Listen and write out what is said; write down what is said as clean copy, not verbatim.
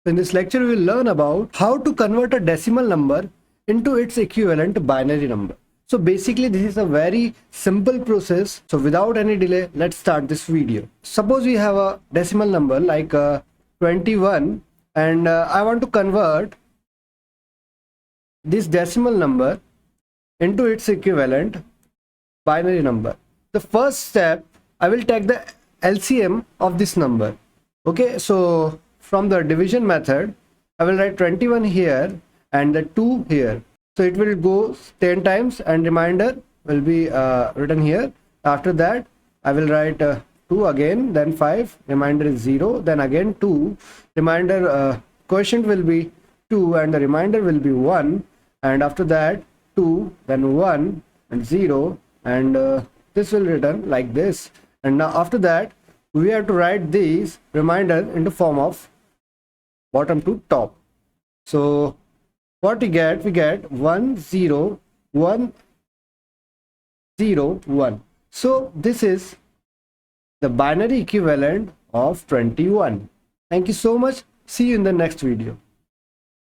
In this lecture, we will learn about how to convert a decimal number into its equivalent binary number. So basically, this is a very simple process. So without any delay, let's start this video. Suppose we have a decimal number like 21 and I want to convert this decimal number into its equivalent binary number. The first step, I will take the LCM of this number. Okay, so from the division method, I will write 21 here and the 2 here. So it will go 10 times and remainder will be written here. After that, I will write 2 again, then 5, remainder is 0, then again 2, remainder quotient will be 2 and the remainder will be 1, and after that 2, then 1 and 0, and this will written like this. And now after that, we have to write these remainder in the form of bottom to top. So what we get 1 0 1 0 1. So this is the binary equivalent of 21. Thank you so much. See you in the next video.